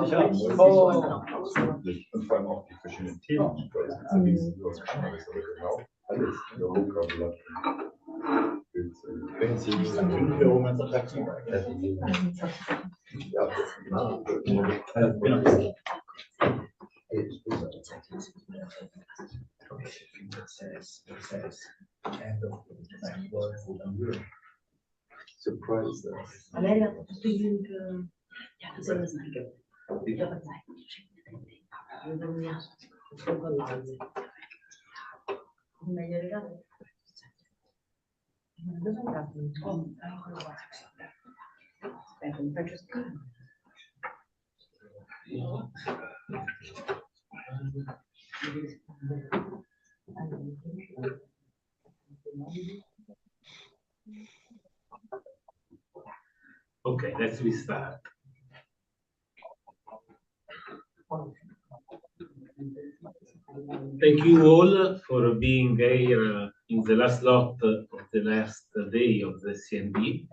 Und vor allem auch die verschiedenen Themen, die du hast anderes, aber genau alles. Vokabular. Ja, genau. Surprise. Valeria, ja, das soll das nicht geben. Ja, aber nein. Meglio legale. Aspetta, mi faccio scrivere. Okay, let's restart. Thank you all for being here in the last lot of the last day of the CND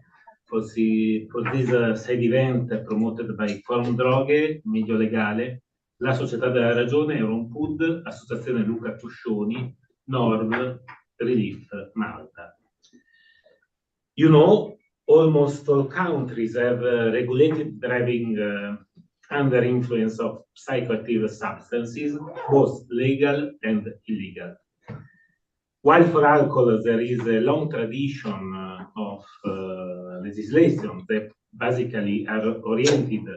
for this side event promoted by Forum Droghe, Meglio Legale, la Società della Ragione, Euronpud, Associazione Luca, Coscioni, NORML, Releaf, Malta. You know, almost all countries have regulated driving under influence of psychoactive substances, both legal and illegal. While for alcohol there is a long tradition of legislation that basically are oriented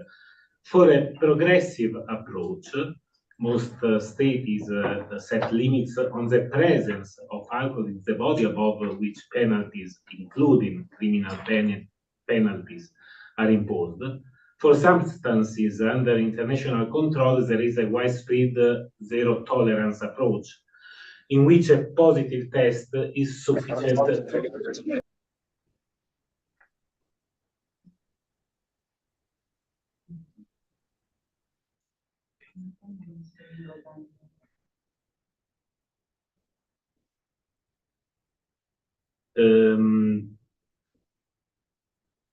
for a progressive approach, most states set limits on the presence of alcohol in the body, above which penalties, including criminal penalties, are imposed. For substances under international control, there is a widespread zero tolerance approach, in which a positive test is sufficient.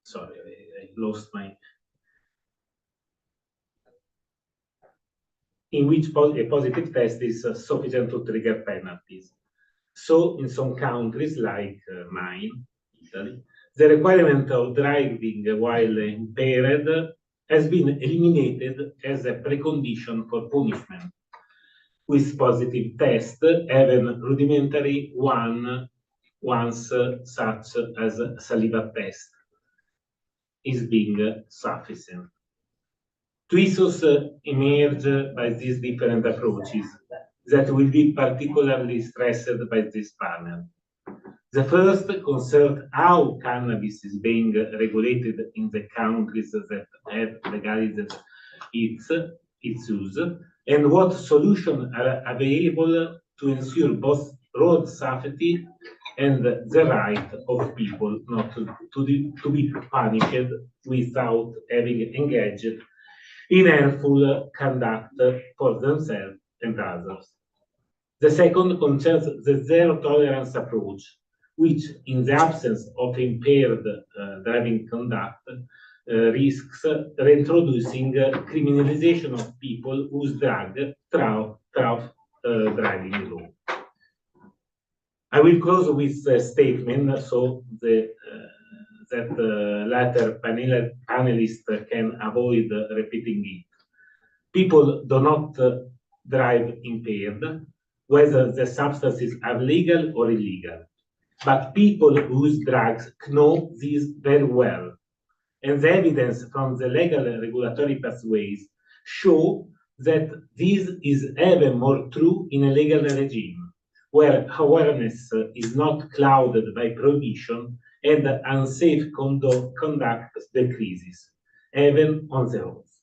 Sorry, I lost my. In which a positive test is sufficient to trigger penalties. So, in some countries like mine, Italy, the requirement of driving while impaired has been eliminated as a precondition for punishment, with positive tests even rudimentary ones such as saliva test is being sufficient. Two issues emerge by these different approaches that will be particularly stressed by this panel. The first concerns how cannabis is being regulated in the countries that have legalized its use, and what solutions are available to ensure both road safety and the right of people not to be punished without having engaged in harmful conduct for themselves and others. The second concerns the zero tolerance approach, which, in the absence of impaired driving conduct, risks reintroducing criminalization of people whose drug driving law. I will close with a statement so that latter panelists can avoid repeating it. People do not drive impaired, whether the substances are legal or illegal. But people who use drugs know this very well. And the evidence from the legal and regulatory pathways show that this is even more true in a legal regime, where awareness is not clouded by prohibition and unsafe conduct decreases, even on the roads.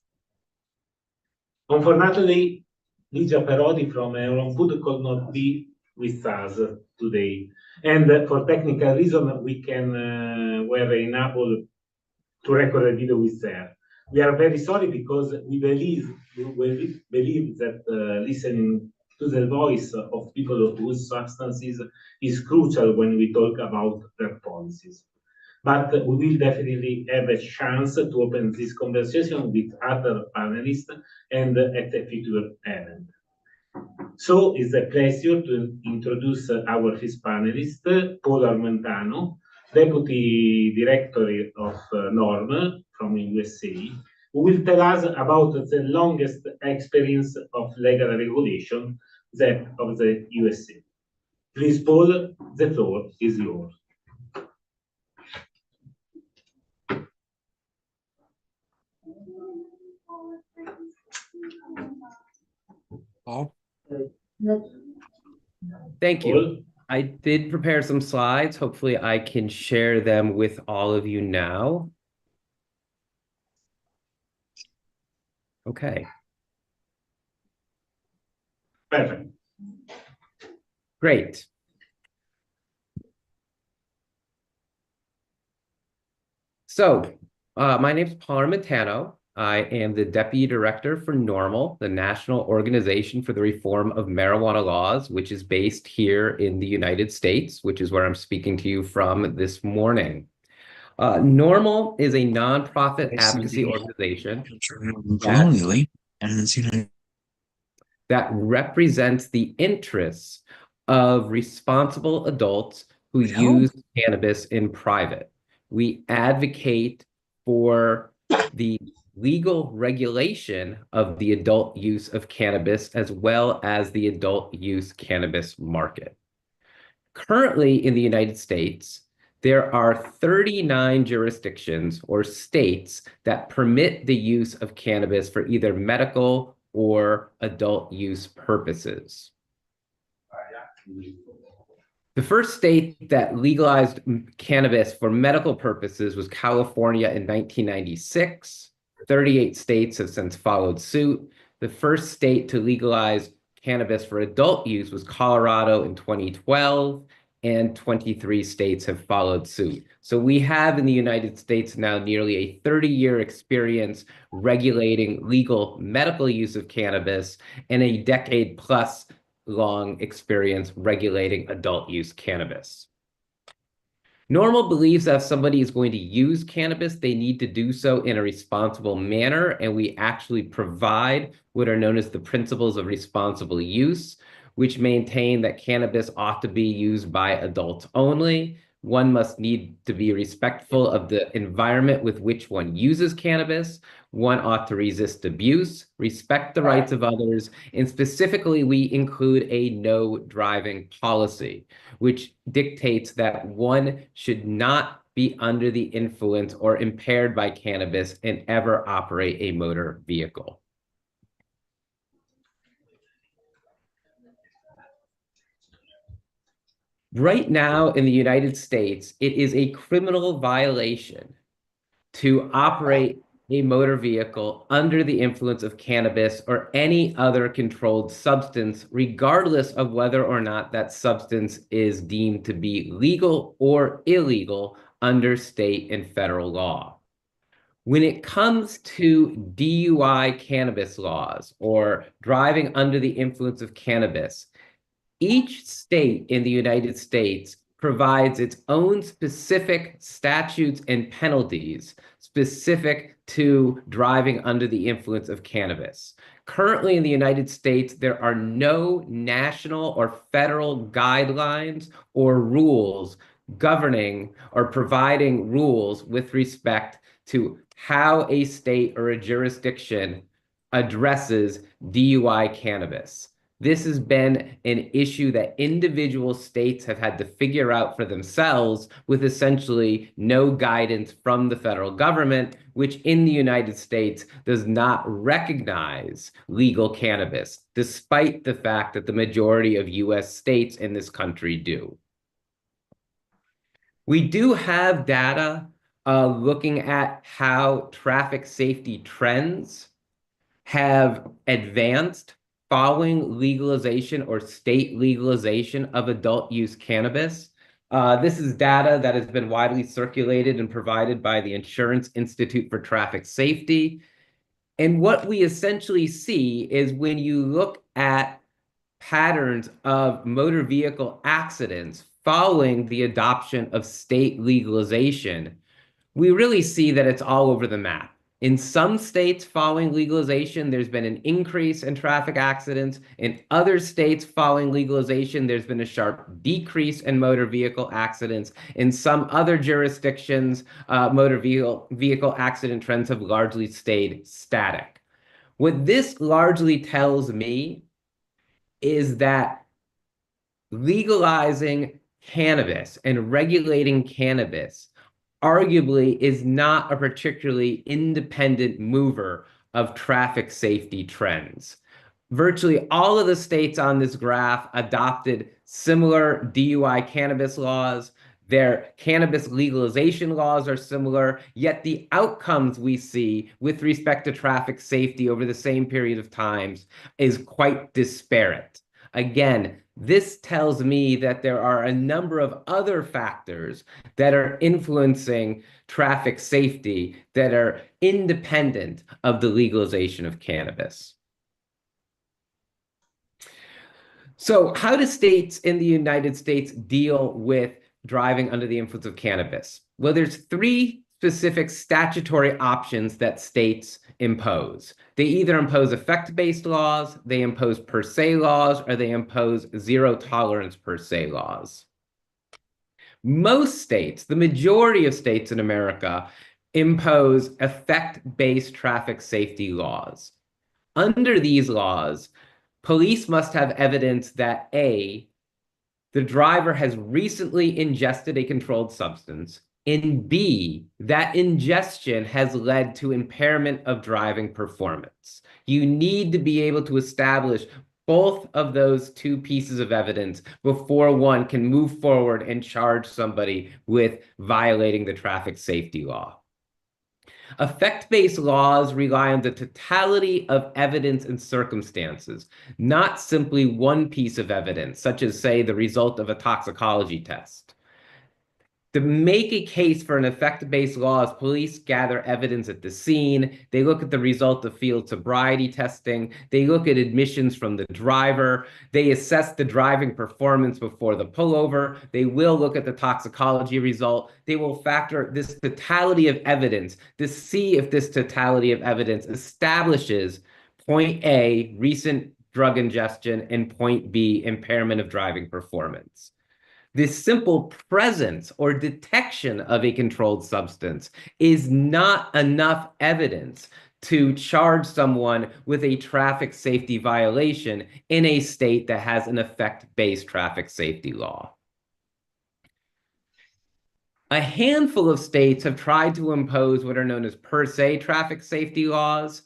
Unfortunately, Ligia Perodi from Euronpud could not be with us today, and for technical reasons we were unable to record a video with her. We are very sorry because we believe that listening to the voice of people who use substances is crucial when we talk about their policies. but we will definitely have a chance to open this conversation with other panelists and at a future event. So it's a pleasure to introduce our first panelist, Paul Armentano, Deputy Director of NORML from USA, who will tell us about the longest experience of legal regulation of the USA. Please, Paul, the floor is yours. Paul? Thank you. Paul? I did prepare some slides. Hopefully I can share them with all of you now. Okay. Perfect. Great. So, my name is Paul Armentano. I am the Deputy Director for NORML, the National Organization for the Reform of Marijuana Laws, which is based here in the United States, which is where I'm speaking to you from this morning. NORML is a nonprofit advocacy organization that represents the interests of responsible adults who use cannabis in private. We advocate for the legal regulation of the adult use of cannabis as well as the adult use cannabis market. Currently in the United States, there are 39 jurisdictions or states that permit the use of cannabis for either medical or adult use purposes. The first state that legalized cannabis for medical purposes was California in 1996. 38 states have since followed suit. The first state to legalize cannabis for adult use was Colorado in 2012, and 23 states have followed suit. So we have in the United States now nearly a 30-year experience regulating legal medical use of cannabis and a decade-plus long experience regulating adult use cannabis. NORML believes that if somebody is going to use cannabis, they need to do so in a responsible manner, and we actually provide what are known as the principles of responsible use, which maintain that cannabis ought to be used by adults only. One must need to be respectful of the environment with which one uses cannabis. One ought to resist abuse, respect the rights of others, and specifically, we include a no driving policy, which dictates that one should not be under the influence or impaired by cannabis and ever operate a motor vehicle. Right now in the United States, it is a criminal violation to operate a motor vehicle under the influence of cannabis or any other controlled substance, regardless of whether or not that substance is deemed to be legal or illegal under state and federal law. When it comes to DUI cannabis laws or driving under the influence of cannabis, each state in the United States provides its own specific statutes and penalties specific to driving under the influence of cannabis. Currently in the United States, there are no national or federal guidelines or rules governing or providing rules with respect to how a state or a jurisdiction addresses DUI cannabis. This has been an issue that individual states have had to figure out for themselves with essentially no guidance from the federal government, which in the United States does not recognize legal cannabis, despite the fact that the majority of US states in this country do. We do have data looking at how traffic safety trends have advanced following legalization or state legalization of adult use cannabis. This is data that has been widely circulated and provided by the Insurance Institute for Traffic Safety. And what we essentially see is when you look at patterns of motor vehicle accidents following the adoption of state legalization, we really see that it's all over the map. In some states following legalization, there's been an increase in traffic accidents. In other states following legalization, there's been a sharp decrease in motor vehicle accidents. In some other jurisdictions, motor vehicle accident trends have largely stayed static. What this largely tells me is that legalizing cannabis and regulating cannabis arguably is not a particularly independent mover of traffic safety trends. Virtually all of the states on this graph adopted similar DUI cannabis laws. Their cannabis legalization laws are similar, yet the outcomes we see with respect to traffic safety over the same period of time is quite disparate. Again, this tells me that there are a number of other factors that are influencing traffic safety that are independent of the legalization of cannabis. So how do states in the United States deal with driving under the influence of cannabis? Well, there's three specific statutory options that states impose. They either impose effect-based laws, they impose per se laws, or they impose zero tolerance per se laws. Most states, the majority of states in America, impose effect-based traffic safety laws. Under these laws, police must have evidence that A, the driver has recently ingested a controlled substance, and B, that ingestion has led to impairment of driving performance. You need to be able to establish both of those two pieces of evidence before one can move forward and charge somebody with violating the traffic safety law. Effect-based laws rely on the totality of evidence and circumstances, not simply one piece of evidence, such as, say, the result of a toxicology test. To make a case for an effect-based law, police gather evidence at the scene, they look at the result of field sobriety testing, they look at admissions from the driver, they assess the driving performance before the pullover, they will look at the toxicology result, they will factor this totality of evidence to see if this totality of evidence establishes point A, recent drug ingestion, and point B, impairment of driving performance. This simple presence or detection of a controlled substance is not enough evidence to charge someone with a traffic safety violation in a state that has an effect-based traffic safety law. A handful of states have tried to impose what are known as per se traffic safety laws.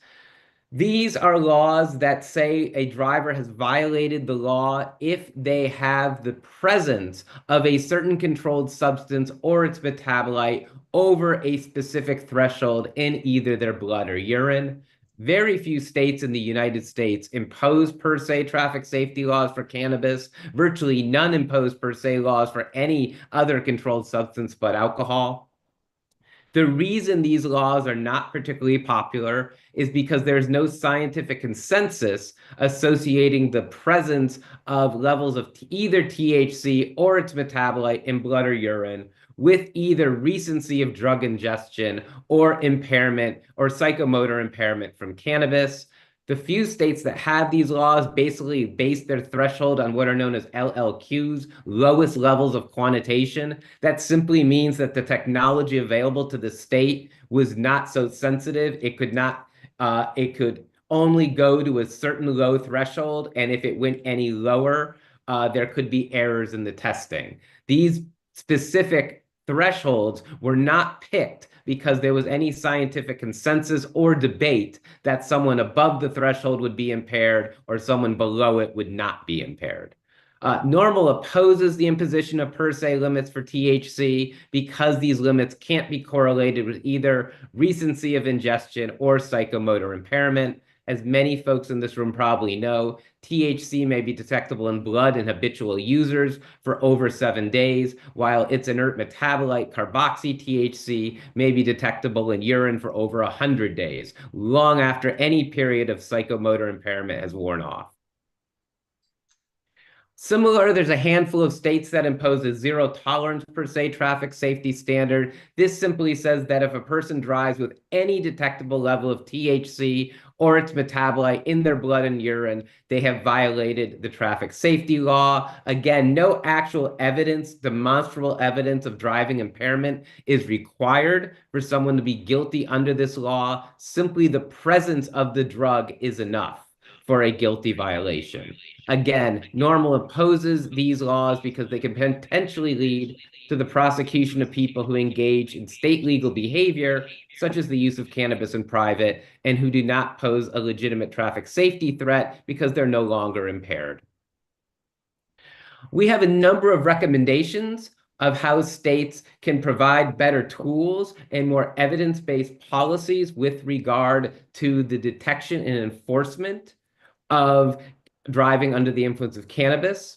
These are laws that say a driver has violated the law if they have the presence of a certain controlled substance or its metabolite over a specific threshold in either their blood or urine. Very few states in the United States impose per se traffic safety laws for cannabis. Virtually none impose per se laws for any other controlled substance but alcohol. The reason these laws are not particularly popular is because there's no scientific consensus associating the presence of levels of either THC or its metabolite in blood or urine with either recency of drug ingestion or impairment or psychomotor impairment from cannabis. The few states that have these laws basically base their threshold on what are known as LLQs, lowest levels of quantitation. That simply means that the technology available to the state was not so sensitive. It could only go to a certain low threshold, and if it went any lower, there could be errors in the testing. These specific thresholds were not picked because there was any scientific consensus or debate that someone above the threshold would be impaired or someone below it would not be impaired. NORML opposes the imposition of per se limits for THC because these limits can't be correlated with either recency of ingestion or psychomotor impairment. As many folks in this room probably know, THC may be detectable in blood in habitual users for over 7 days, while its inert metabolite, carboxy-THC, may be detectable in urine for over 100 days, long after any period of psychomotor impairment has worn off. Similar, there's a handful of states that impose a zero tolerance per se traffic safety standard. This simply says that if a person drives with any detectable level of THC or its metabolite in their blood and urine, they have violated the traffic safety law. Again, no actual evidence, demonstrable evidence of driving impairment is required for someone to be guilty under this law. Simply the presence of the drug is enough for a guilty violation. Again, NORML opposes these laws because they can potentially lead to the prosecution of people who engage in state legal behavior, such as the use of cannabis in private, and who do not pose a legitimate traffic safety threat because they're no longer impaired. We have a number of recommendations of how states can provide better tools and more evidence-based policies with regard to the detection and enforcement of driving under the influence of cannabis.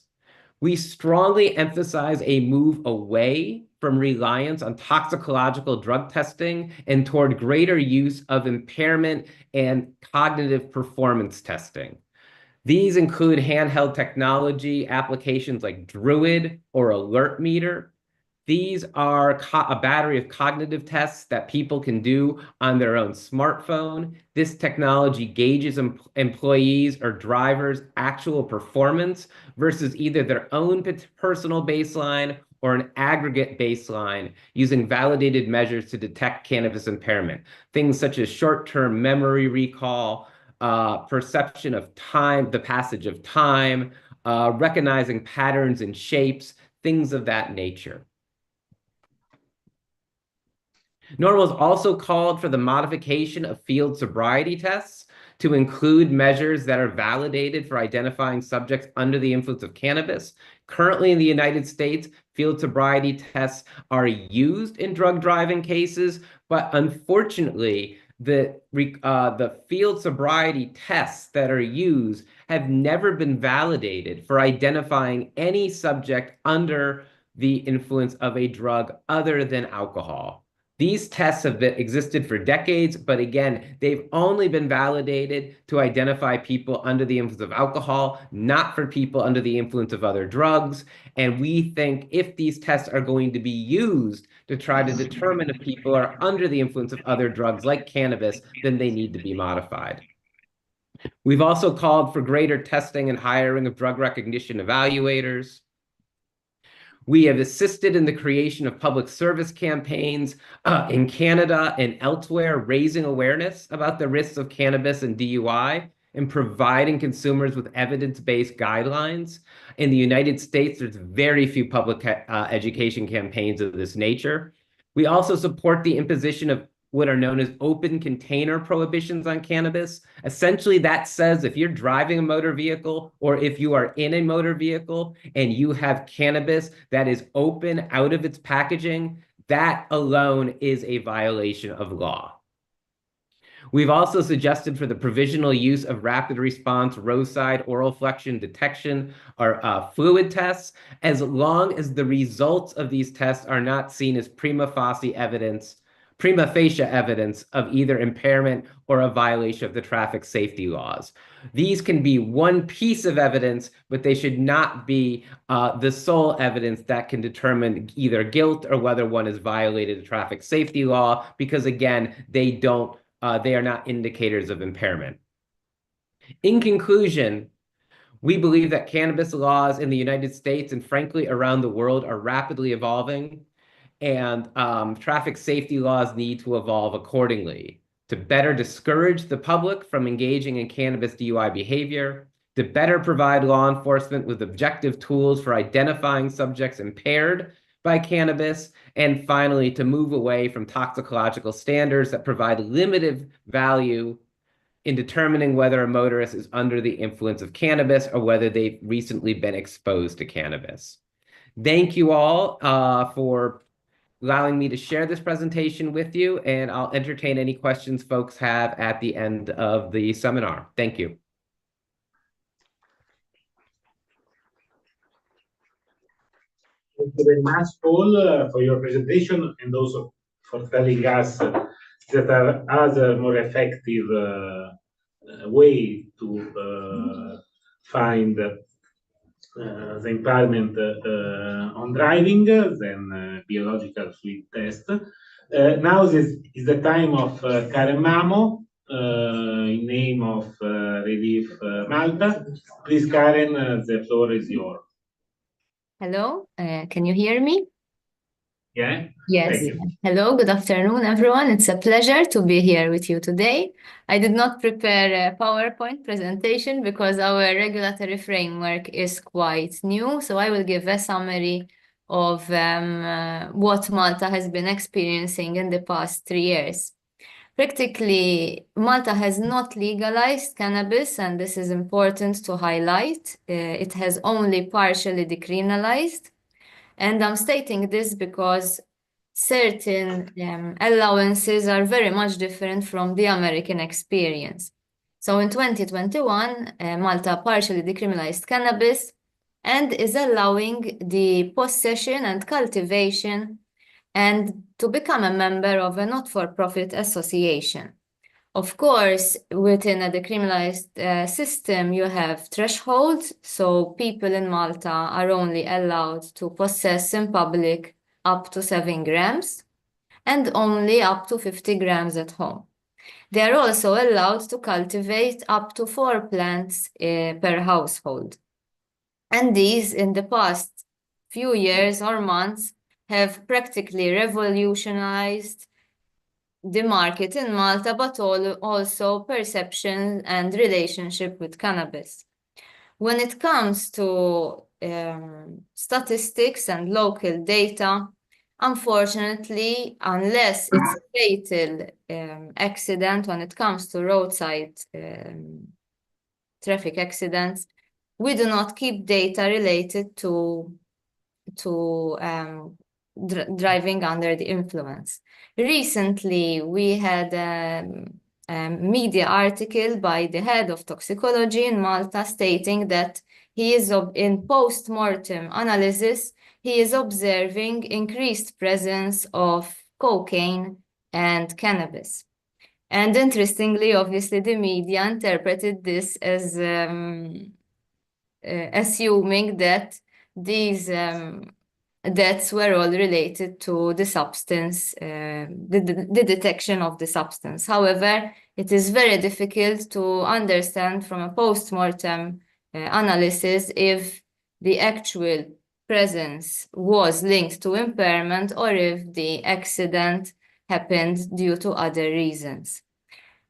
We strongly emphasize a move away from reliance on toxicological drug testing and toward greater use of impairment and cognitive performance testing. These include handheld technology applications like Druid or Alert Meter. These are a battery of cognitive tests that people can do on their own smartphone. This technology gauges employees or drivers' actual performance versus either their own personal baseline or an aggregate baseline using validated measures to detect cannabis impairment. Things such as short-term memory recall, perception of time, the passage of time, recognizing patterns and shapes, things of that nature. NORML has also called for the modification of field sobriety tests to include measures that are validated for identifying subjects under the influence of cannabis. Currently in the United States, field sobriety tests are used in drug driving cases, but unfortunately, the field sobriety tests that are used have never been validated for identifying any subject under the influence of a drug other than alcohol. These tests have existed for decades, but again, they've only been validated to identify people under the influence of alcohol, not for people under the influence of other drugs. And we think if these tests are going to be used to try to determine if people are under the influence of other drugs like cannabis, then they need to be modified. We've also called for greater testing and hiring of drug recognition evaluators. We have assisted in the creation of public service campaigns in Canada and elsewhere, raising awareness about the risks of cannabis and DUI and providing consumers with evidence-based guidelines. In the United States, there's very few public education campaigns of this nature. We also support the imposition of what are known as open container prohibitions on cannabis. Essentially, that says if you're driving a motor vehicle or if you are in a motor vehicle and you have cannabis that is open out of its packaging, that alone is a violation of law. We've also suggested for the provisional use of rapid response roadside oral flexion detection or fluid tests, as long as the results of these tests are not seen as prima facie evidence of either impairment or a violation of the traffic safety laws. These can be one piece of evidence, but they should not be the sole evidence that can determine either guilt or whether one has violated a traffic safety law, because again, they are not indicators of impairment. In conclusion, we believe that cannabis laws in the United States and frankly around the world are rapidly evolving, and traffic safety laws need to evolve accordingly to better discourage the public from engaging in cannabis DUI behavior, to better provide law enforcement with objective tools for identifying subjects impaired by cannabis, and finally, to move away from toxicological standards that provide limited value in determining whether a motorist is under the influence of cannabis or whether they've recently been exposed to cannabis. Thank you all for allowing me to share this presentation with you, and I'll entertain any questions folks have at the end of the seminar. Thank you. Thank you very much, Paul, for your presentation and also for telling us that there are other more effective way to find the impairment on driving, then biological fluid test. Now this is the time of Karen Mamo, in name of Releaf Malta. Please, Karen, the floor is yours. Hello, can you hear me? Yeah? Yes. Thank you. Hello, good afternoon, everyone. It's a pleasure to be here with you today. I did not prepare a PowerPoint presentation because our regulatory framework is quite new, so I will give a summary of what Malta has been experiencing in the past 3 years. Practically, Malta has not legalized cannabis, and this is important to highlight. It has only partially decriminalized. And I'm stating this because certain allowances are very much different from the American experience. So in 2021, Malta partially decriminalized cannabis and is allowing the possession and cultivation and to become a member of a not-for-profit association. Of course, within a decriminalized system, you have thresholds, so people in Malta are only allowed to possess in public up to 7 grams and only up to 50 grams at home. They are also allowed to cultivate up to 4 plants per household. And these, in the past few years or months, have practically revolutionized the market in Malta, but also perception and relationship with cannabis. When it comes to statistics and local data, unfortunately, unless it's a fatal accident when it comes to roadside traffic accidents, we do not keep data related to driving under the influence. Recently, we had a media article by the head of toxicology in Malta stating that he is in post-mortem analysis, he is observing increased presence of cocaine and cannabis. And interestingly, obviously, the media interpreted this as assuming that these deaths were all related to the substance, the detection of the substance. However, it is very difficult to understand from a post-mortem analysis if the actual presence was linked to impairment or if the accident happened due to other reasons.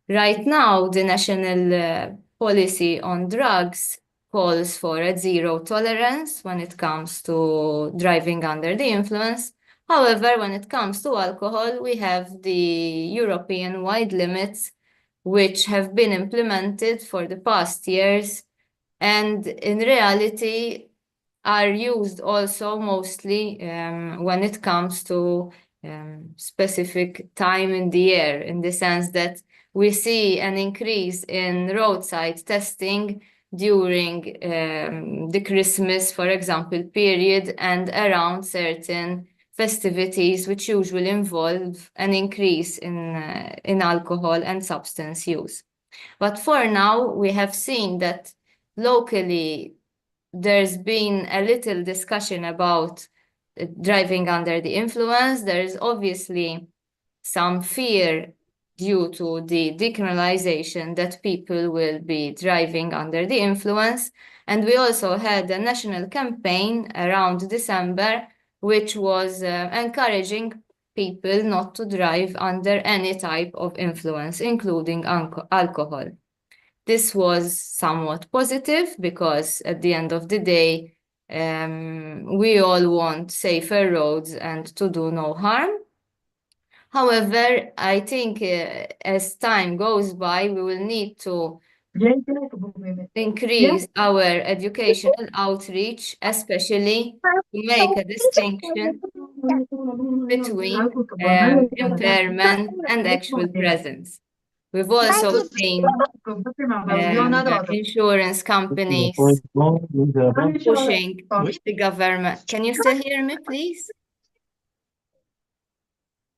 Right now, the national policy on drugs calls for a zero tolerance when it comes to driving under the influence. However, when it comes to alcohol, we have the European-wide limits, which have been implemented for the past years, and in reality are used also mostly when it comes to specific time in the year, in the sense that we see an increase in roadside testing during the Christmas, for example, period and around certain festivities which usually involve an increase in alcohol and substance use. But for now, we have seen that locally there's been a little discussion about driving under the influence. There is obviously some fear due to the decriminalization that people will be driving under the influence. And we also had a national campaign around December, which was encouraging people not to drive under any type of influence, including alcohol. This was somewhat positive because at the end of the day, we all want safer roads and to do no harm. However, I think as time goes by, we will need to increase our educational outreach, especially to make a distinction between impairment and actual presence. We've also seen insurance companies pushing the government. Can you still hear me, please?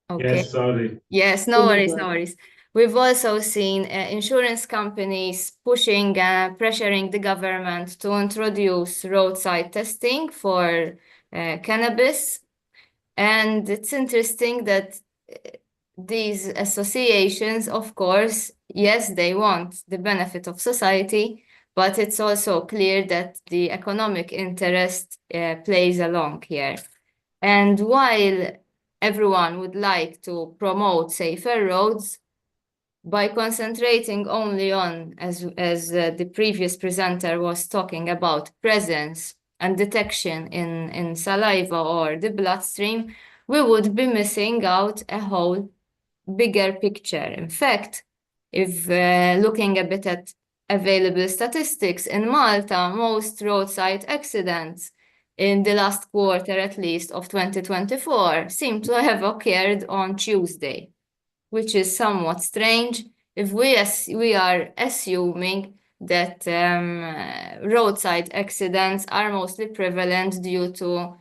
Okay. Yes, sorry. Yes, no worries, no worries. We've also seen insurance companies pushing, pressuring the government to introduce roadside testing for cannabis. And it's interesting that these associations, of course, yes, they want the benefit of society, but it's also clear that the economic interest plays along here. And while everyone would like to promote safer roads, by concentrating only on, as the previous presenter was talking about, presence and detection in saliva or the bloodstream, we would be missing out a whole bigger picture. In fact, if looking a bit at available statistics, in Malta, most roadside accidents in the last quarter, at least, of 2024 seem to have occurred on Tuesday, which is somewhat strange if we are assuming that roadside accidents are mostly prevalent due to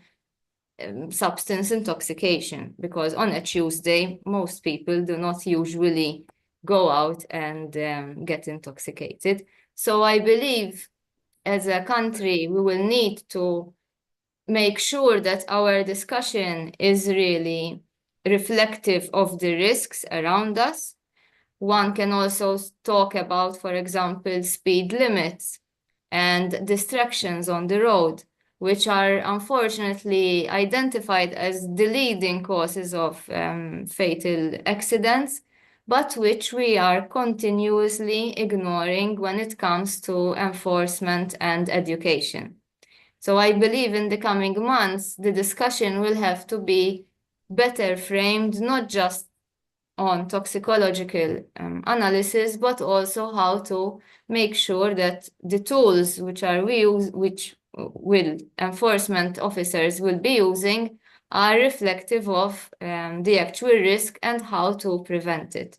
substance intoxication, because on a Tuesday, most people do not usually go out and get intoxicated. So I believe as a country, we will need to make sure that our discussion is really reflective of the risks around us. One can also talk about, for example, speed limits and distractions on the road, which are unfortunately identified as the leading causes of fatal accidents, but which we are continuously ignoring when it comes to enforcement and education. So I believe in the coming months, the discussion will have to be better framed, not just on toxicological analysis, but also how to make sure that the tools which enforcement officers will be using are reflective of the actual risk and how to prevent it.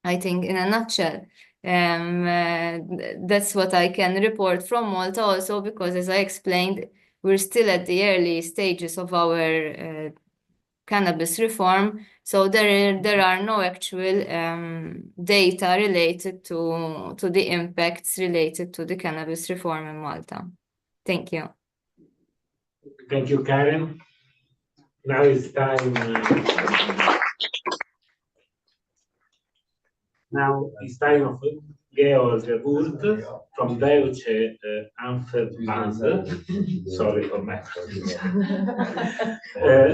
I think in a nutshell, that's what I can report from Malta also, because as I explained, we're still at the early stages of our cannabis reform, so there are no actual data related to the impacts related to the cannabis reform in Malta. Thank you. Thank you, Karen. Now it's time. Now it's time of Georg Wurt from Deutsche Hanfverband. Sorry for my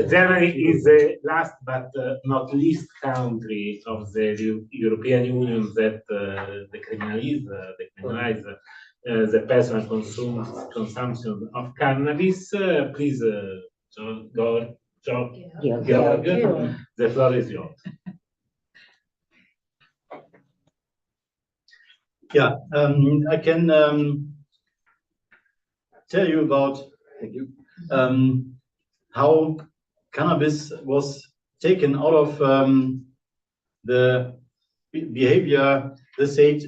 Germany is the last but not least country of the European Union that decriminalize the personal consumption of cannabis. Please, Georg, the floor is yours. Yeah, I can tell you about how cannabis was taken out of the behavior the state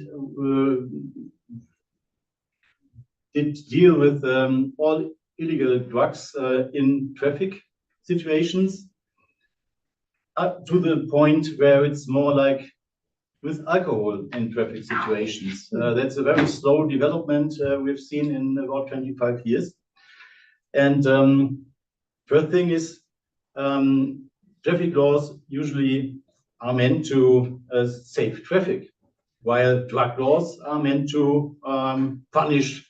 did deal with all illegal drugs in traffic situations, up to the point where it's more like with alcohol in traffic situations. That's a very slow development we've seen in about 25 years. And first thing is, traffic laws usually are meant to save traffic, while drug laws are meant to punish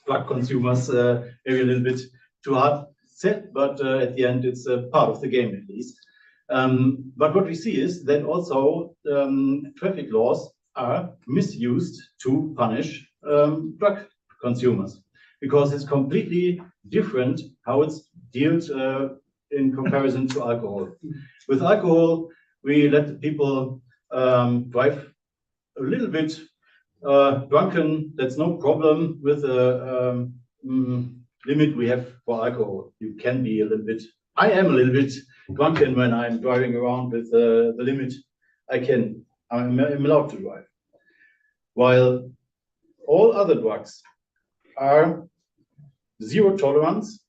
drug consumers, maybe a little bit too hard said, but at the end it's a part of the game at least. But what we see is that also traffic laws are misused to punish drug consumers, because it's completely different how it's dealt in comparison to alcohol. With alcohol, we let the people drive a little bit drunken. That's no problem with the limit we have for alcohol. You can be a little bit, I am a little bit drunken when I'm driving around with the limit I'm allowed to drive. While all other drugs are zero tolerance,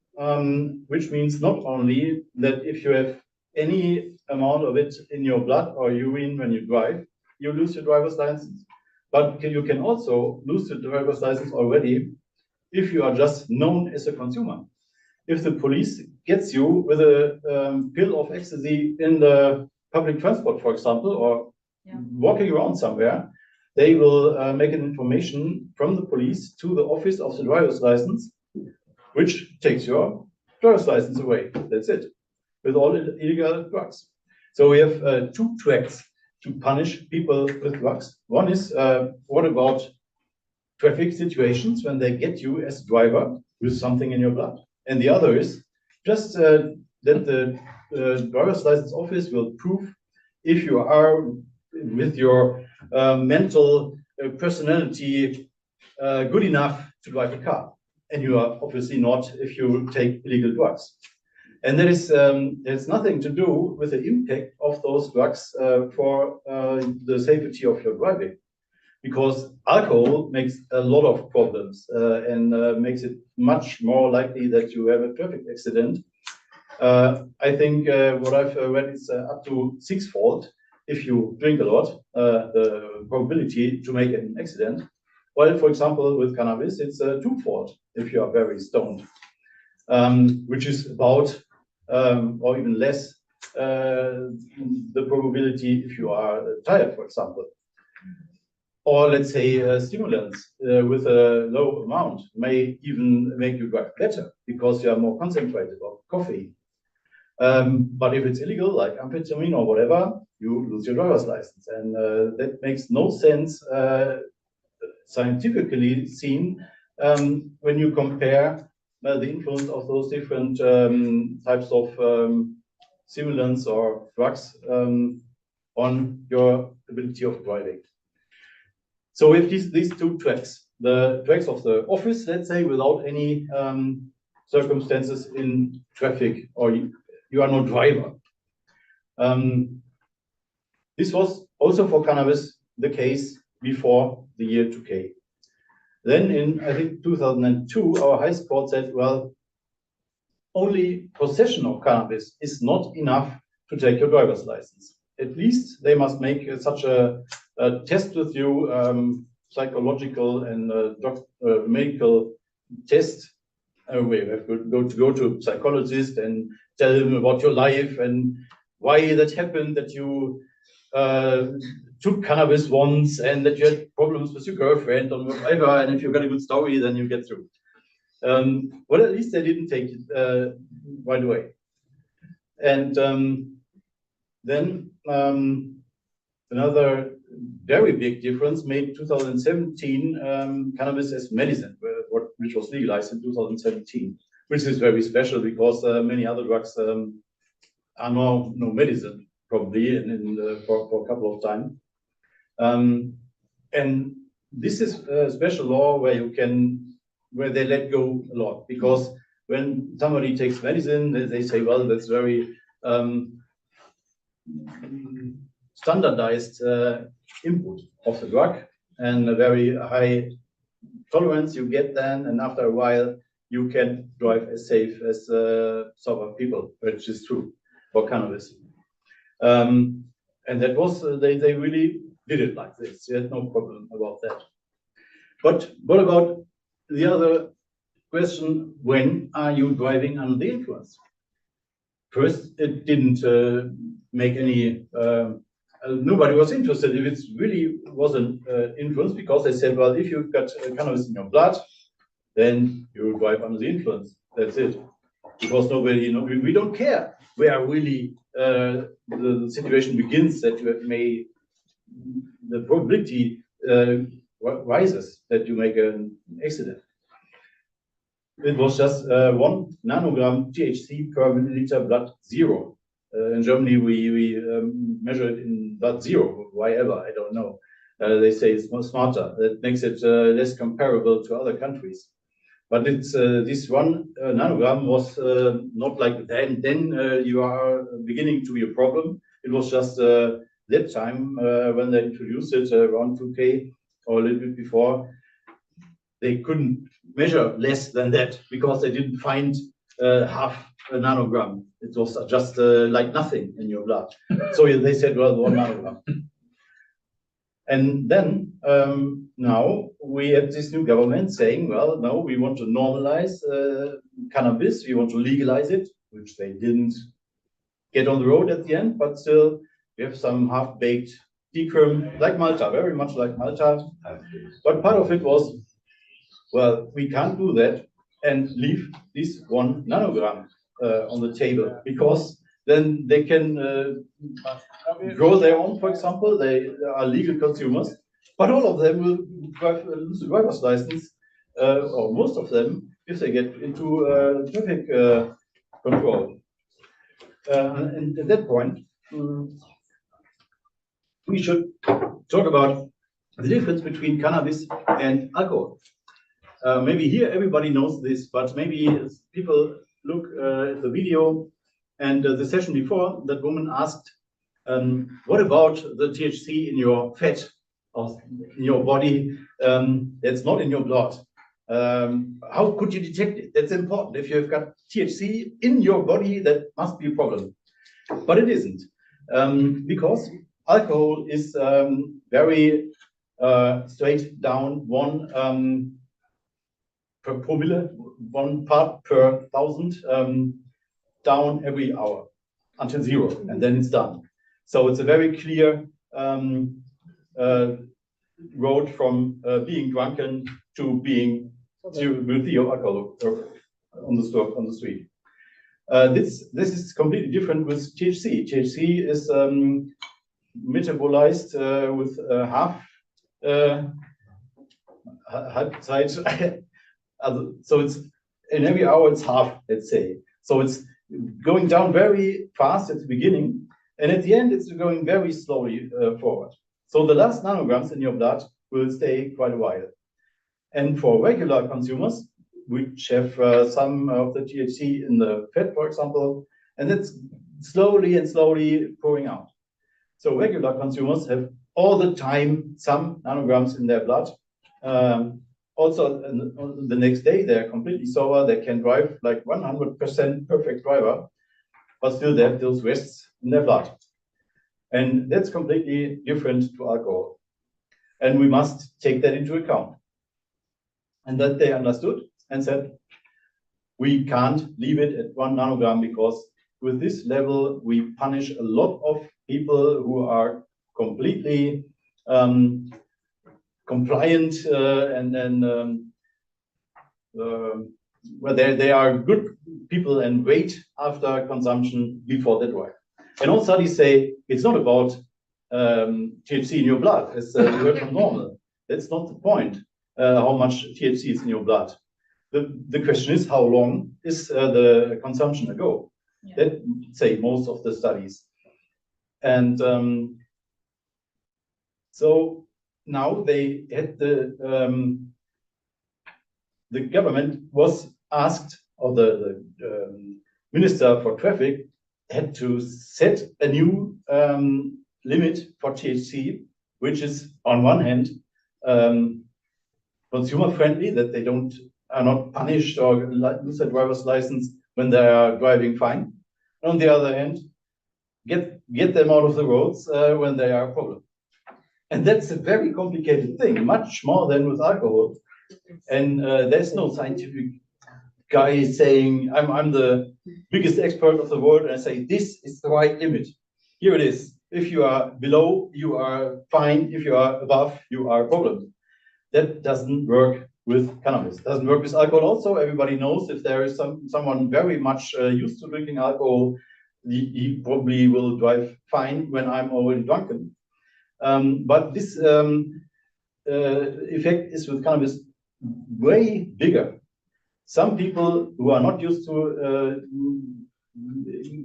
which means not only that if you have any amount of it in your blood or urine when you drive, you lose your driver's license. But you can also lose your driver's license already if you are just known as a consumer. If the police gets you with a pill of ecstasy in the public transport, for example, or walking around somewhere, they will make an information from the police to the office of the driver's license, which takes your driver's license away. That's it, with all illegal drugs. So we have two tracks to punish people with drugs. One is what about traffic situations when they get you as a driver with something in your blood? And the other is just that the driver's license office will prove if you are with your mental personality good enough to drive a car. And you are obviously not if you take illegal drugs. And that is has nothing to do with the impact of those drugs for the safety of your driving, because alcohol makes a lot of problems and makes it much more likely that you have a traffic accident. I think what I've read is up to 6-fold if you drink a lot, the probability to make an accident. Well, for example, with cannabis, it's 2-fold if you are very stoned, which is about or even less the probability if you are tired, for example. Or let's say stimulants with a low amount may even make you drive better because you are more concentrated on coffee. But if it's illegal, like amphetamine or whatever, you lose your driver's license. And that makes no sense scientifically seen when you compare the influence of those different types of stimulants or drugs on your ability of driving. So we have these two tracks. The tracks of the office, let's say, without any circumstances in traffic, or you are no driver. This was also for cannabis the case before the year 2000. Then in, I think, 2002, our High Court said, well, only possession of cannabis is not enough to take your driver's license. At least they must make such a test with you, psychological and medical test. We have to go to a psychologist and tell him about your life and why that happened, that you took cannabis once and that you had problems with your girlfriend or whatever, and if you've got a good story, then you get through. Well, at least they didn't take it right away. And then another very big difference made in 2017 cannabis as medicine, which was legalized in 2017, which is very special because many other drugs are now no medicine, probably for a couple of time. And this is a special law where they let go a lot, because when somebody takes medicine, they say, well, that's very standardized input of the drug and a very high tolerance you get then, and after a while you can drive as safe as sober people, which is true for cannabis. And that was, they really did it like this. They had no problem about that. But what about the other question, when are you driving under the influence? First, it didn't make any, nobody was interested if it really wasn't influence, because they said, well, if you've got cannabis in your blood, then you drive under the influence. That's it. Because nobody, we don't care where really the situation begins, that you may, the probability rises that you make an accident. It was just 1 nanogram THC per milliliter blood, 0. In Germany, we measure it in blood 0. Why ever? I don't know. They say it's more smarter. That makes it less comparable to other countries. But it's this 1 nanogram was not like then you are beginning to be a problem. It was just that time when they introduced it around 2000 or a little bit before. They couldn't measure less than that because they didn't find half a nanogram. It was just like nothing in your blood. So they said, well, 1 nanogram. And then now we have this new government saying, well, no, we want to normalize cannabis, we want to legalize it, which they didn't get on the road at the end, but still we have some half-baked decrim, like Malta, very much like Malta. But part of it was, well, we can't do that and leave this 1 nanogram on the table, because then they can grow their own, for example. They are legal consumers, but all of them will lose a driver's license, or most of them, if they get into traffic control. And at that point, we should talk about the difference between cannabis and alcohol. Maybe here everybody knows this, but maybe people look at the video and the session before, that woman asked, what about the THC in your fat or in your body that's not in your blood? How could you detect it? That's important. If you've got THC in your body, that must be a problem. But it isn't, because alcohol is very straight down, 1 per promille, 1 part per 1,000, down every hour until 0, and then it's done. So it's a very clear road from being drunken to being with 0 alcohol on the street. This is completely different with THC. THC is metabolized with half Halbzeit. So it's in every hour it's half, let's say. So it's going down very fast at the beginning, and at the end it's going very slowly forward. So the last nanograms in your blood will stay quite a while. And for regular consumers, which have some of the THC in the fat, for example, and it's slowly and slowly pouring out. So regular consumers have all the time some nanograms in their blood. Also, the next day, they're completely sober. They can drive like 100% perfect driver, but still they have those rests in their blood. And that's completely different to alcohol. And we must take that into account. And that they understood and said, we can't leave it at 1 nanogram, because with this level, we punish a lot of people who are completely compliant well, they are good people and wait after consumption before they drive. And all studies say it's not about THC in your blood, as you heard from NORML. That's not the point, how much THC is in your blood. The question is, how long is the consumption ago? Yeah. That say most of the studies. And so now they had the government was asked, or the Minister for Traffic had to set a new limit for THC, which is on one hand consumer friendly, that they are not punished or lose their driver's license when they are driving fine. On the other hand, get them out of the roads when they are a problem. And that's a very complicated thing, much more than with alcohol. And there's no scientific guy saying, I'm the biggest expert of the world, and I say, this is the right limit. Here it is. If you are below, you are fine. If you are above, you are a problem. That doesn't work with cannabis. Doesn't work with alcohol also. Everybody knows if there is someone very much used to drinking alcohol, he probably will drive fine when I'm already drunken. But this effect is with cannabis way bigger. Some people who are not used to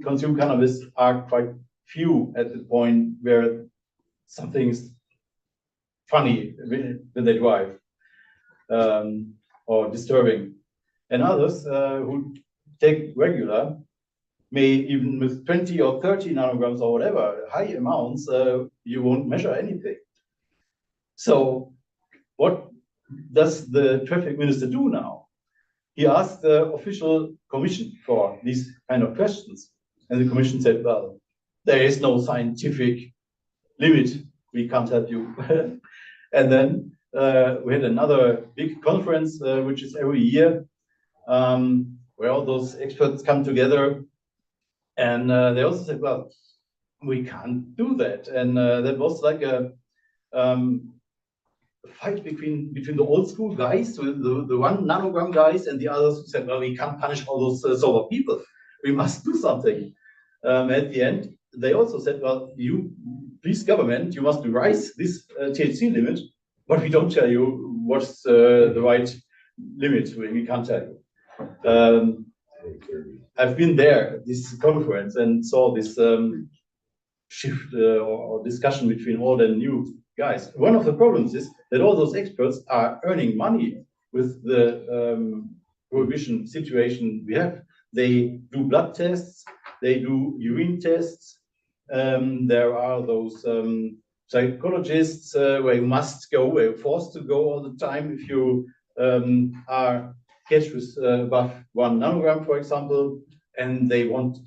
consume cannabis are quite few at the point where something's funny when they drive, or disturbing. And others who take regular may, even with 20 or 30 nanograms or whatever, high amounts, you won't measure anything. So what does the traffic minister do now? He asked the official commission for these kind of questions. And the commission said, well, there is no scientific limit we can't help you. And then we had another big conference, which is every year, where all those experts come together. And they also said, well, we can't do that. And that was like a fight between the old school guys, the 1 nanogram guys, and the others who said, well, we can't punish all those sober people. We must do something. At the end, they also said, well, you, please government, you must rise this THC limit, but we don't tell you what's the right limit. We can't tell you. I've been there at this conference and saw this shift or discussion between old and new guys. One of the problems is that all those experts are earning money with the prohibition situation we have. They do blood tests, they do urine tests. There are those psychologists where you must go, where you're forced to go all the time if you are catch with above 1 nanogram, for example, and they want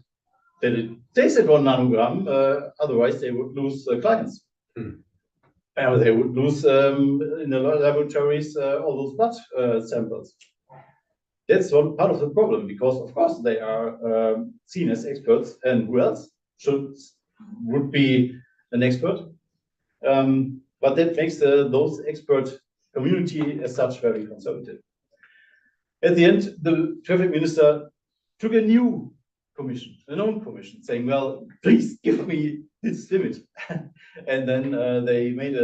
that it stays at 1 nanogram, otherwise they would lose clients. They would lose in the laboratories all those blood samples. That's one part of the problem, because of course they are seen as experts, and who else would be an expert? But that makes those expert community as such very conservative. At the end, the traffic minister took a new commission, an own commission, saying, well, please give me this limit. And then they made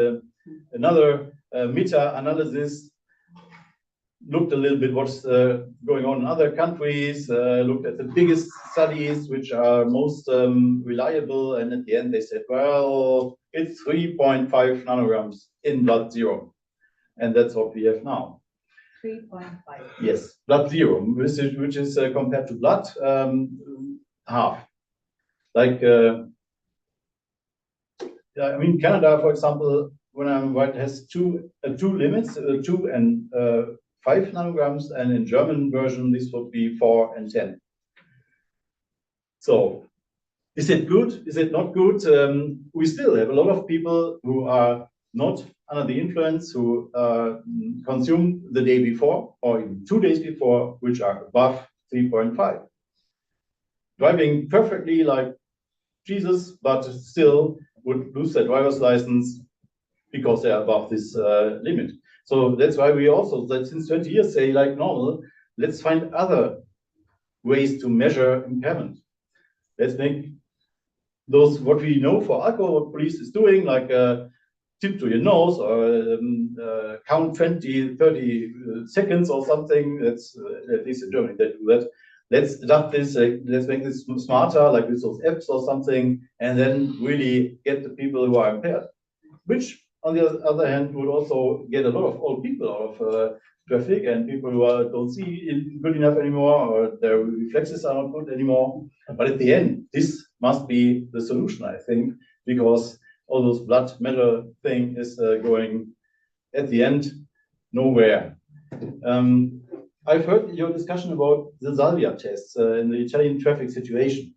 another meta-analysis, looked a little bit what's going on in other countries, looked at the biggest studies, which are most reliable, and at the end they said, well, it's 3.5 nanograms in blood zero. And that's what we have now. 3.5. Yes, blood zero, which is compared to blood, half. Like, I mean, Canada, for example, when I'm right, has two limits, 2 and 5 nanograms, and in German version, this would be 4 and 10. So, is it good? Is it not good? We still have a lot of people who are not under the influence, who consume the day before or even 2 days before, which are above 3.5. Driving perfectly like Jesus, but still would lose their driver's license because they are above this limit. So that's why we also, that since 20 years, say like NORML, let's find other ways to measure impairment. Let's make those, what we know for alcohol, what police is doing, like tip to your nose or count 20, 30 seconds or something. That's at least in Germany they do that. Let's adapt this, let's make this smarter, like with those apps or something, and then really get the people who are impaired. Which, on the other hand, would also get a lot of old people out of traffic, and people who don't see good enough anymore, or their reflexes are not good anymore. But at the end, this must be the solution, I think, because all those blood measure thing is going at the end nowhere. I've heard your discussion about the salvia tests in the Italian traffic situation.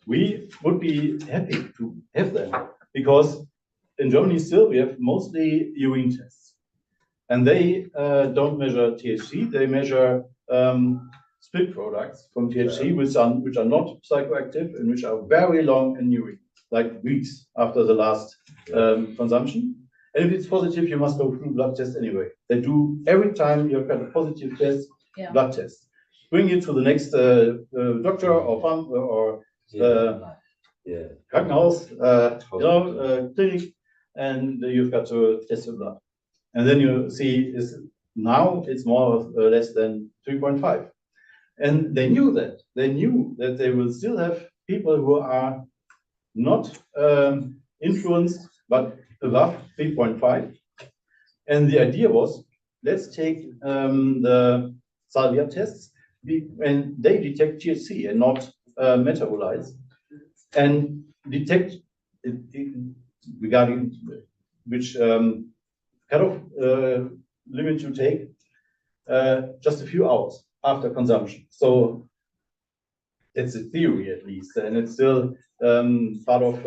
We would be happy to have them, because in Germany still we have mostly urine tests, and they don't measure THC. They measure split products from THC, which are not psychoactive and which are very long in urine, like weeks after the last consumption. And if it's positive, you must go through blood test anyway. They do every time you've got a positive test, blood test. Bring it to the next doctor or farm or Krankenhaus, clinic, and you've got to test your blood. And then you see now it's more or less than 3.5. And they knew that. They knew that they will still have people who are not influenced, but above 3.5. And the idea was, let's take the salvia tests, and they detect THC and not metabolites, and detect regarding which cutoff limit you take just a few hours after consumption. So it's a theory at least, and it's still part of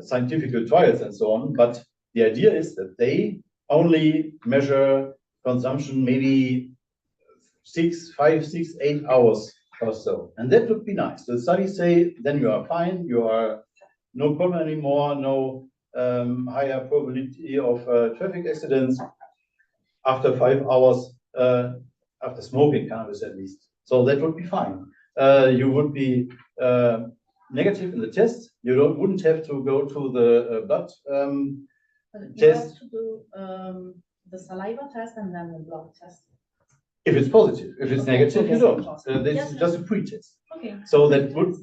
scientific trials and so on, but the idea is that they only measure consumption maybe 5, 6, 8 hours or so. And that would be nice. The studies say then you are fine, you are no problem anymore, no higher probability of traffic accidents after 5 hours after smoking cannabis at least. So that would be fine. You would be negative in the test. You wouldn't have to go to the blood You have test. to do the saliva test and then the blood test. If it's positive. If it's Okay, negative, okay. you don't. This Yes, is just a pre-test. Okay. So that would,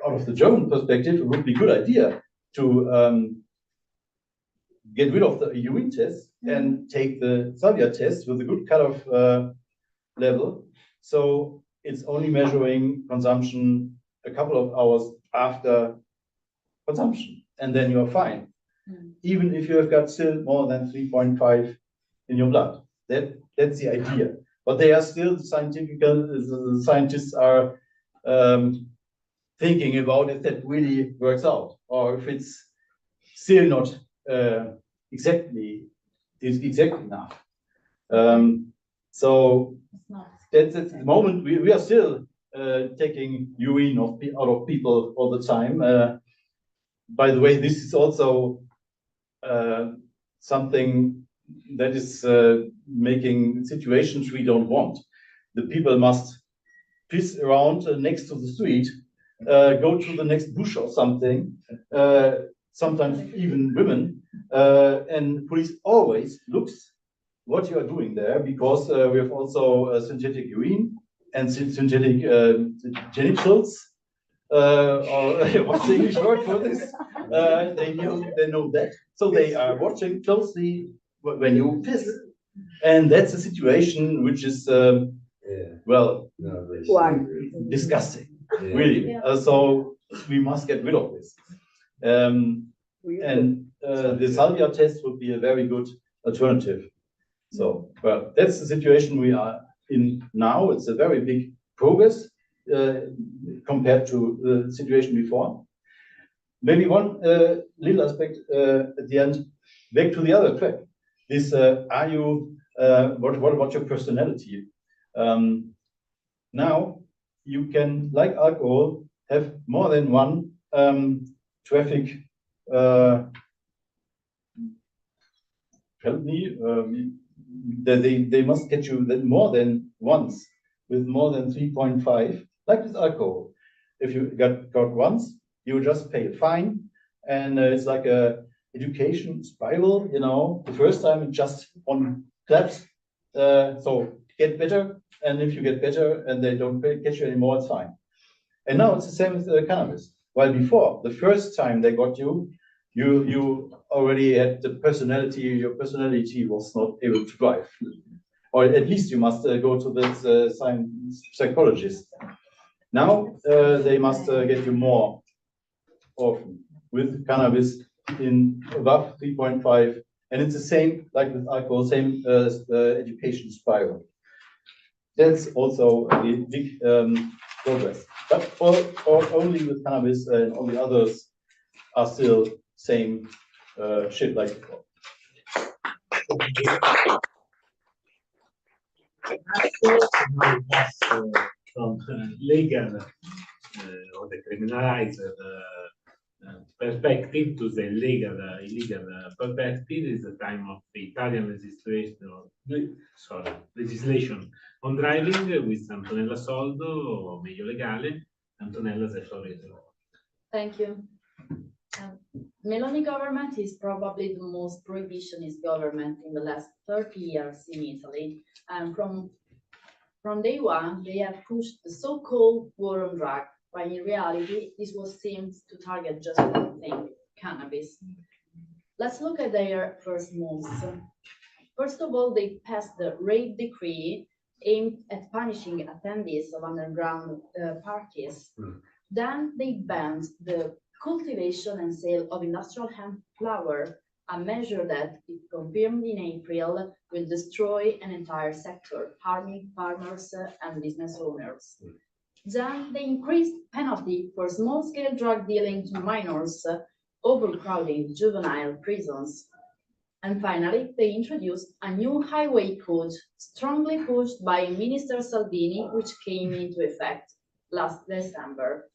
out of the German perspective, it would be a good idea to get rid of the urine test and take the salvia test with a good cutoff level. So it's only measuring consumption a couple of hours after consumption, and then you're fine. Even if you have got still more than 3.5 in your blood. That's the idea. But they are still the scientists are thinking about if that really works out, or if it's still not exactly enough. So that's at the moment we are still taking urine out of people all the time. By the way, this is also something that is making situations we don't want. The people must piss around next to the street, go to the next bush or something, sometimes even women, and police always looks what you are doing there, because we have also synthetic urine and synthetic genitals, or what's the English word for this? They know that, so they are watching closely when you piss, and that's a situation which is well, disgusting, really. So we must get rid of this, and the salvia test would be a very good alternative. So, well, that's the situation we are in now. It's a very big progress compared to the situation before. Maybe one little aspect at the end, back to the other track. This, are you, what about your personality? Now, you can, like alcohol, have more than one traffic penalty. They must get you more than once with more than 3.5, like with alcohol. If you got once, you just pay a fine, and it's like a education spiral. You know, the first time it just on claps. So get better, and if you get better and they don't catch you anymore, it's fine. And now it's the same with cannabis. While before, the first time they got you, you already had the personality. Your personality was not able to drive, or at least you must go to this psychologist. Now they must get you more often with cannabis in above 3.5, and it's the same like with alcohol, same education spiral. That's also a big progress, but only with cannabis, and all the others are still same shit like before. From legal or the criminalized perspective to the illegal perspective is the time of the Italian legislation on driving with Antonella Soldo, Meglio Legale. Antonella, the floor is yours. Thank you. Meloni government is probably the most prohibitionist government in the last 30 years in Italy, and from day one, they have pushed the so-called war on drug, when in reality, this was seems to target just one thing, cannabis. Let's look at their first moves. First of all, they passed the rape decree aimed at punishing attendees of underground parties. Then they banned the cultivation and sale of industrial hemp flower, a measure that, if confirmed in April, will destroy an entire sector, harming farmers and business owners. Then they increased penalty for small-scale drug dealing to minors, overcrowding juvenile prisons. And finally, they introduced a new highway code strongly pushed by Minister Salvini, which came into effect last December.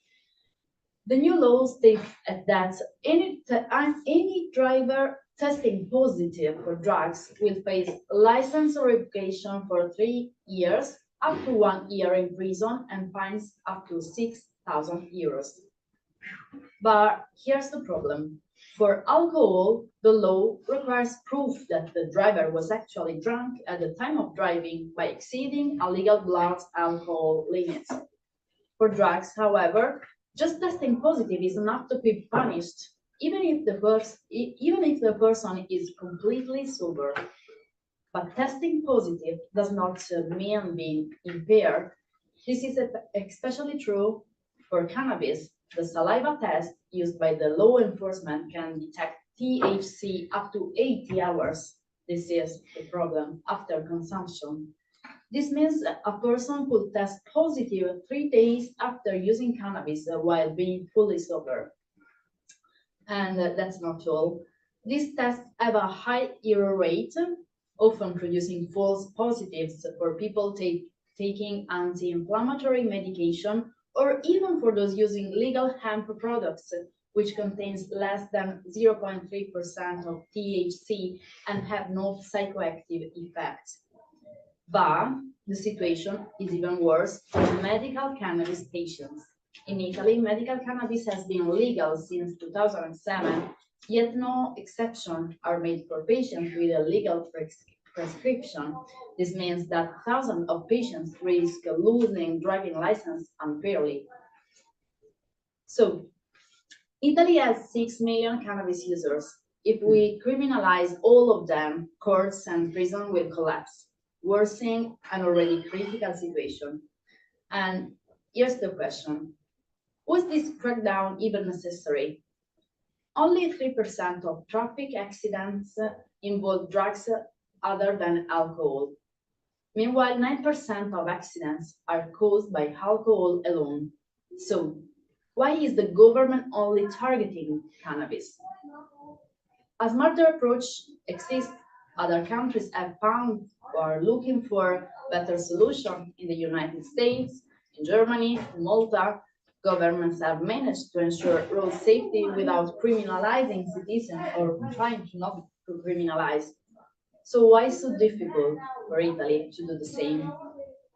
The new law states that any driver testing positive for drugs will face license revocation for 3 years, up to 1 year in prison, and fines up to 6,000 euros. But here's the problem. For alcohol, the law requires proof that the driver was actually drunk at the time of driving by exceeding a legal blood alcohol limit. For drugs, however, just testing positive is enough to be punished, even if the person is completely sober. But testing positive does not mean being impaired. This is especially true for cannabis. The saliva test used by the law enforcement can detect THC up to 80 hours. This is the problem after consumption. This means a person could test positive 3 days after using cannabis while being fully sober. And that's not all. These tests have a high error rate, often producing false positives for people taking anti-inflammatory medication, or even for those using legal hemp products, which contains less than 0.3% of THC and have no psychoactive effects. But the situation is even worse for medical cannabis patients. In Italy, medical cannabis has been legal since 2007, yet no exceptions are made for patients with a legal prescription. This means that thousands of patients risk losing driving license unfairly. So, Italy has 6 million cannabis users. If we criminalize all of them, courts and prison will collapse, worsening an already critical situation. And here's the question. Was this crackdown even necessary? Only 3% of traffic accidents involve drugs other than alcohol. Meanwhile, 9% of accidents are caused by alcohol alone. So, why is the government only targeting cannabis? A smarter approach exists. Other countries have found or are looking for better solutions. In the United States, in Germany, in Malta, governments have managed to ensure road safety without criminalizing citizens or trying to not to criminalize. So why so difficult for Italy to do the same?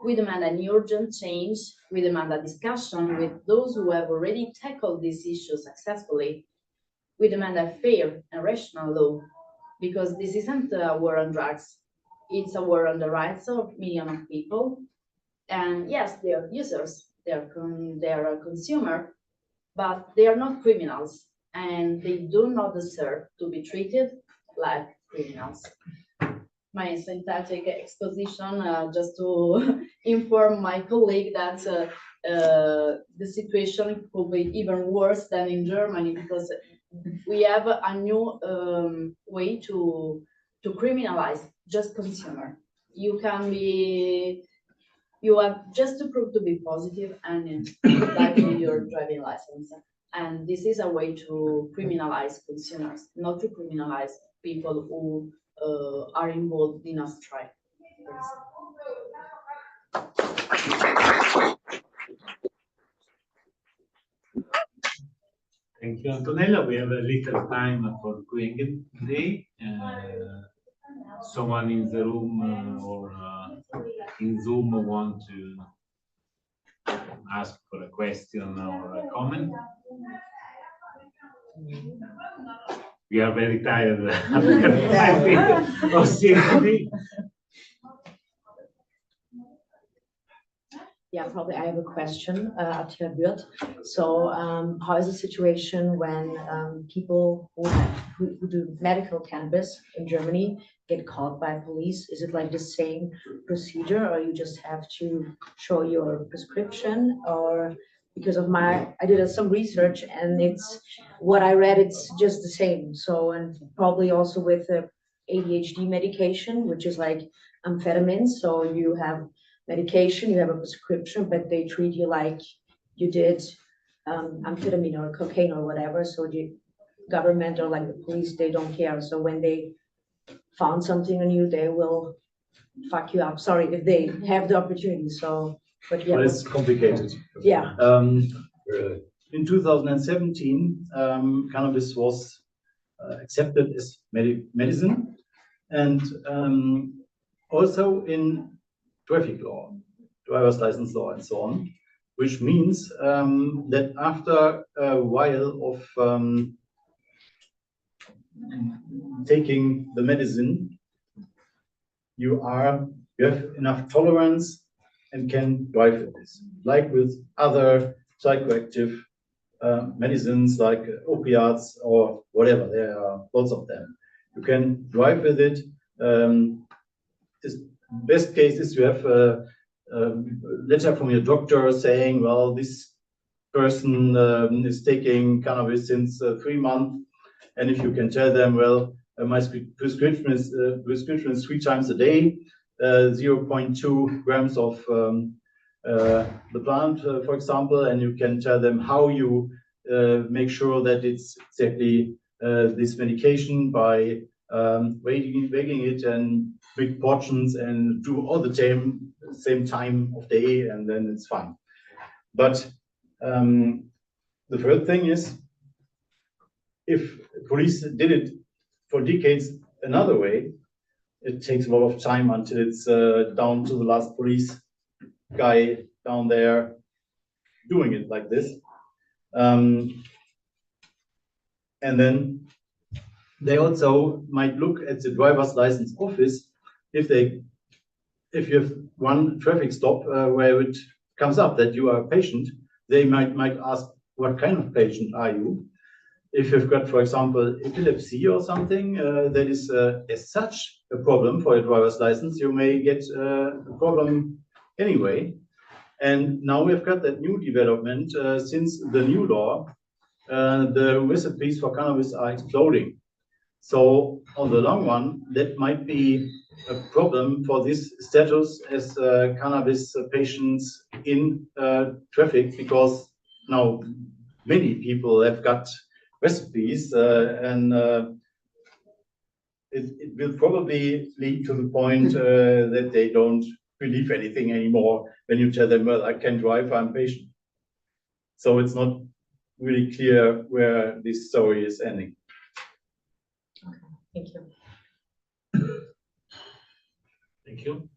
We demand an urgent change. We demand a discussion with those who have already tackled these issues successfully. We demand a fair and rational law, because this isn't a war on drugs. It's a war on the rights of millions of people. And yes, they are users, they are a consumer, but they are not criminals, and they do not deserve to be treated like criminals. My synthetic exposition, just to inform my colleague that the situation could be even worse than in Germany, because we have a new way to criminalize just consumer. You have just to prove to be positive and like with your driving license. And this is a way to criminalize consumers, not to criminalize people who are involved in a strike. Thank you, Antonella. We have a little time for Q&A. Someone in the room or in Zoom want to ask for a question or a comment? We are very tired of sympathy. Yeah, probably I have a question, Attila Wirth. So, how is the situation when people who do medical cannabis in Germany get caught by police? Is it like the same procedure, or you just have to show your prescription? Or because of I did some research, and it's what I read, it's just the same. So, and probably also with the ADHD medication, which is like amphetamine. So you have medication, you have a prescription, but they treat you like you did amphetamine or cocaine or whatever. So government or like the police, they don't care. So when they found something on you, they will fuck you up. Sorry, if they have the opportunity. So, but yeah, But it's complicated. yeah. In 2017, cannabis was accepted as medicine, and also in traffic law, driver's license law, and so on, which means that after a while of taking the medicine, you have enough tolerance and can drive with this, like with other psychoactive medicines like opiates or whatever. There are lots of them. You can drive with it. Best case is you have a letter from your doctor saying, well, this person is taking cannabis since 3 months, and if you can tell them, well, my prescription is 3 times a day, 0.2 grams of the plant, for example, and you can tell them how you make sure that it's exactly this medication by weighing it and big portions and do all the same time of day, and then it's fine. But the third thing is, if police did it for decades another way, it takes a lot of time until it's down to the last police guy down there doing it like this. And then they also might look at the driver's license office if you have one traffic stop where it comes up that you are a patient, they might ask, what kind of patient are you? If you've got, for example, epilepsy or something that is as such a problem for your driver's license, you may get a problem anyway. And now we've got that new development since the new law, the recipes for cannabis are exploding. So on the long run, that might be a problem for this status as cannabis patients in traffic, because now many people have got recipes and it will probably lead to the point that they don't believe anything anymore when you tell them, well, I can drive, I'm patient. So it's not really clear where this story is ending. Okay, thank you. Thank you.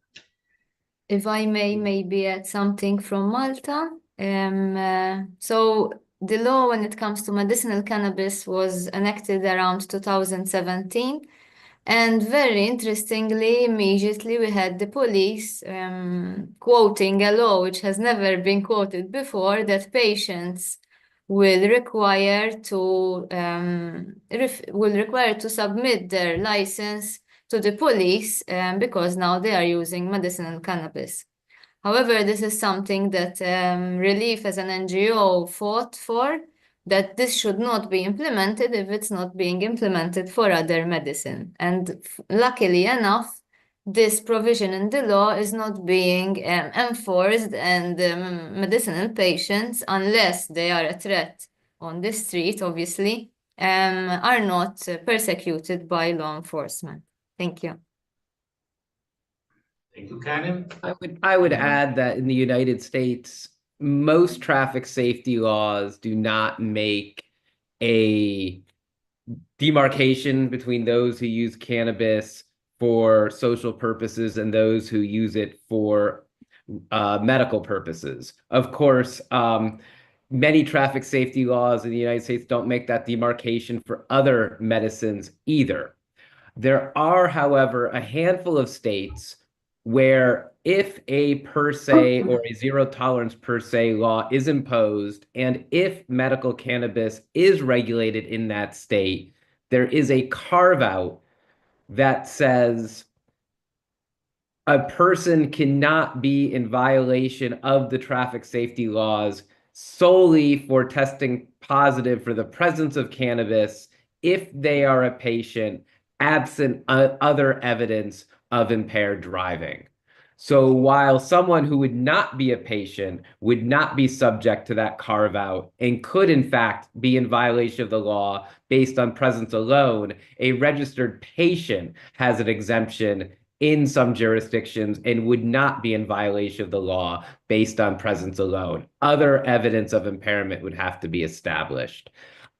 If I may maybe add something from Malta. So the law when it comes to medicinal cannabis was enacted around 2017. And very interestingly, immediately we had the police quoting a law which has never been quoted before, that patients will require to submit their license to the police because now they are using medicinal cannabis. However, this is something that Releaf as an NGO fought for, that this should not be implemented if it's not being implemented for other medicine. And luckily enough, this provision in the law is not being enforced, and medicinal patients, unless they are a threat on the street, obviously, are not persecuted by law enforcement. Thank you. Thank you, Karen. I would add that in the United States, most traffic safety laws do not make a demarcation between those who use cannabis for social purposes and those who use it for medical purposes. Of course, many traffic safety laws in the United States don't make that demarcation for other medicines either. There are, however, a handful of states where if a per se or a zero tolerance per se law is imposed, and if medical cannabis is regulated in that state, there is a carve-out that says a person cannot be in violation of the traffic safety laws solely for testing positive for the presence of cannabis if they are a patient absent other evidence of impaired driving. So while someone who would not be a patient would not be subject to that carve out and could in fact be in violation of the law based on presence alone, a registered patient has an exemption in some jurisdictions and would not be in violation of the law based on presence alone. Other evidence of impairment would have to be established.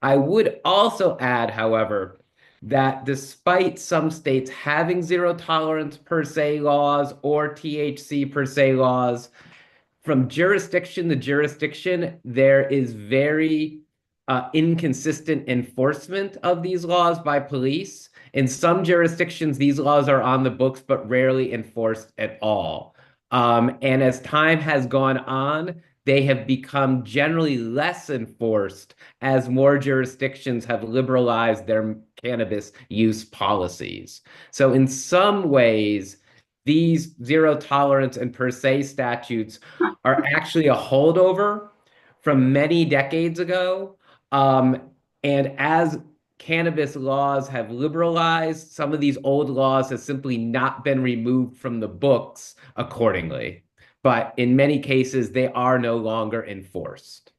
I would also add, however, that despite some states having zero tolerance per se laws or THC per se laws, from jurisdiction to jurisdiction, there is very inconsistent enforcement of these laws by police. In some jurisdictions, these laws are on the books, but rarely enforced at all. And as time has gone on, they have become generally less enforced as more jurisdictions have liberalized their cannabis use policies. So in some ways, these zero tolerance and per se statutes are actually a holdover from many decades ago. And as cannabis laws have liberalized, some of these old laws have simply not been removed from the books accordingly. But in many cases, they are no longer enforced.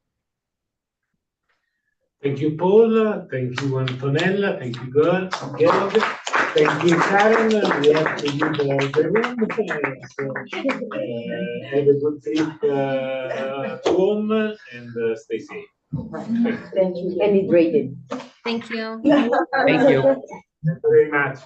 Thank you, Paul. Thank you, Antonella. Thank you, Georg. Thank you, Karen. We have to leave the room. So, have a good trip home and stay safe. Thank you. And hydrated. Thank you. Thank you. Thank you very much.